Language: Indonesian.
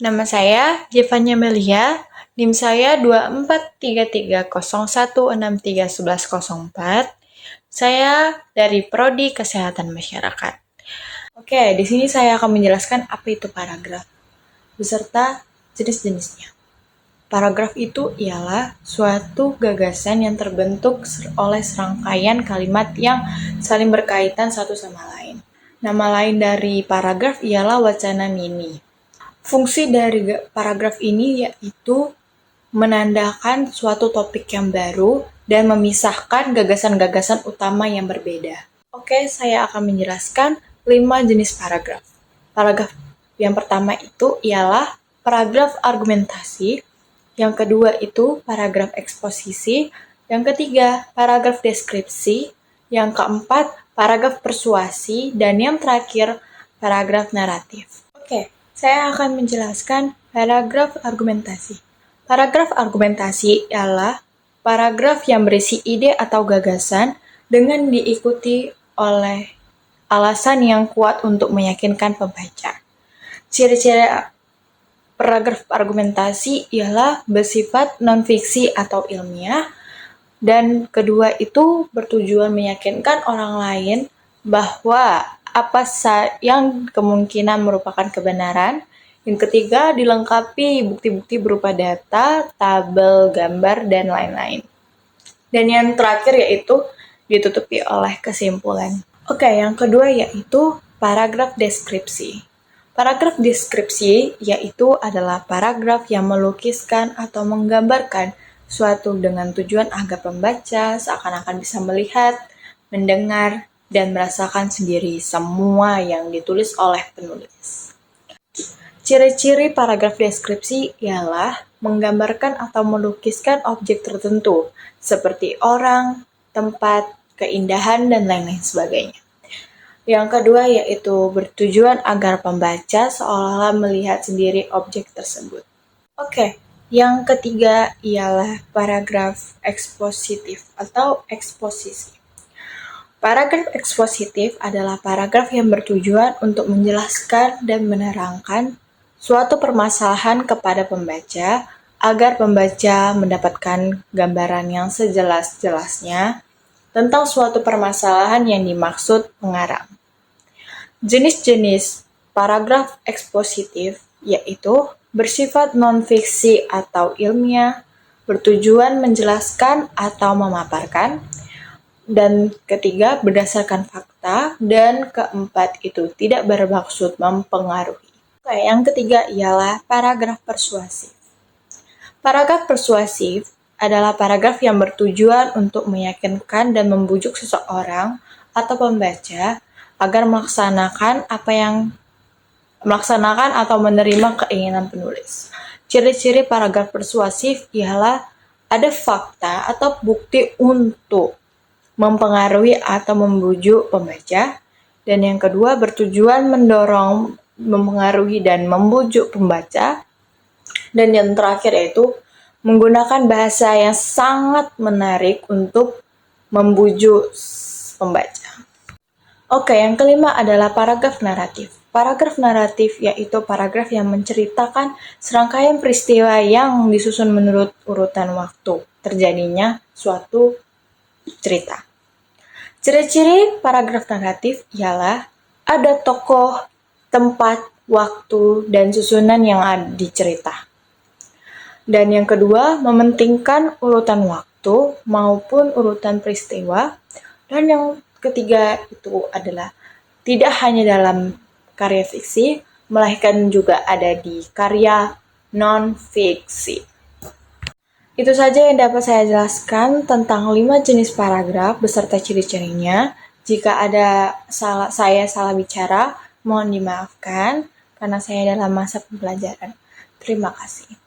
Nama saya Jevanya Melia, NIM saya 243301631104. Saya dari Prodi Kesehatan Masyarakat. Oke, di sini saya akan menjelaskan apa itu paragraf beserta jenis-jenisnya. Paragraf itu ialah suatu gagasan yang terbentuk oleh serangkaian kalimat yang saling berkaitan satu sama lain. Nama lain dari paragraf ialah wacana mini. Fungsi dari paragraf ini yaitu menandakan suatu topik yang baru dan memisahkan gagasan-gagasan utama yang berbeda. Oke, saya akan menjelaskan 5 jenis paragraf. Paragraf yang pertama itu ialah paragraf argumentasi, yang kedua itu paragraf eksposisi, yang ketiga paragraf deskripsi, yang keempat paragraf persuasi, dan yang terakhir paragraf naratif. Oke, saya akan menjelaskan paragraf argumentasi. Paragraf argumentasi ialah paragraf yang berisi ide atau gagasan dengan diikuti oleh alasan yang kuat untuk meyakinkan pembaca. Ciri-ciri paragraf argumentasi ialah bersifat non-fiksi atau ilmiah, dan kedua itu bertujuan meyakinkan orang lain bahwa apa yang kemungkinan merupakan kebenaran. Yang ketiga, dilengkapi bukti-bukti berupa data, tabel, gambar, dan lain-lain. Dan yang terakhir yaitu ditutupi oleh kesimpulan. Oke, yang kedua yaitu paragraf deskripsi. Paragraf deskripsi yaitu adalah paragraf yang melukiskan atau menggambarkan suatu dengan tujuan agar pembaca seakan-akan bisa melihat, mendengar, dan merasakan sendiri semua yang ditulis oleh penulis. Ciri-ciri paragraf deskripsi ialah menggambarkan atau melukiskan objek tertentu, seperti orang, tempat, keindahan, dan lain-lain sebagainya. Yang kedua yaitu bertujuan agar pembaca seolah-olah melihat sendiri objek tersebut. Oke, yang ketiga ialah paragraf ekspositif atau eksposisi. Paragraf ekspositif adalah paragraf yang bertujuan untuk menjelaskan dan menerangkan suatu permasalahan kepada pembaca agar pembaca mendapatkan gambaran yang sejelas-jelasnya tentang suatu permasalahan yang dimaksud pengarang. Jenis-jenis paragraf ekspositif yaitu bersifat non-fiksi atau ilmiah, bertujuan menjelaskan atau memaparkan, dan ketiga berdasarkan fakta, dan keempat itu tidak bermaksud mempengaruhi. Oke, yang ketiga ialah paragraf persuasif. Paragraf persuasif adalah paragraf yang bertujuan untuk meyakinkan dan membujuk seseorang atau pembaca agar melaksanakan atau menerima keinginan penulis. Ciri-ciri paragraf persuasif ialah ada fakta atau bukti untuk mempengaruhi atau membujuk pembaca, dan yang kedua bertujuan mendorong, mempengaruhi, dan membujuk pembaca, dan yang terakhir yaitu menggunakan bahasa yang sangat menarik untuk membujuk pembaca. Oke, yang kelima adalah paragraf naratif. Paragraf naratif yaitu paragraf yang menceritakan serangkaian peristiwa yang disusun menurut urutan waktu terjadinya suatu cerita. Ciri-ciri paragraf naratif ialah ada tokoh, tempat, waktu, dan susunan yang ada di cerita. Dan yang kedua, mementingkan urutan waktu maupun urutan peristiwa. Dan yang ketiga itu adalah tidak hanya dalam karya fiksi, melainkan juga ada di karya non-fiksi. Itu saja yang dapat saya jelaskan tentang 5 jenis paragraf beserta ciri-cirinya. Jika ada saya salah bicara, mohon dimaafkan karena saya dalam masa pembelajaran. Terima kasih.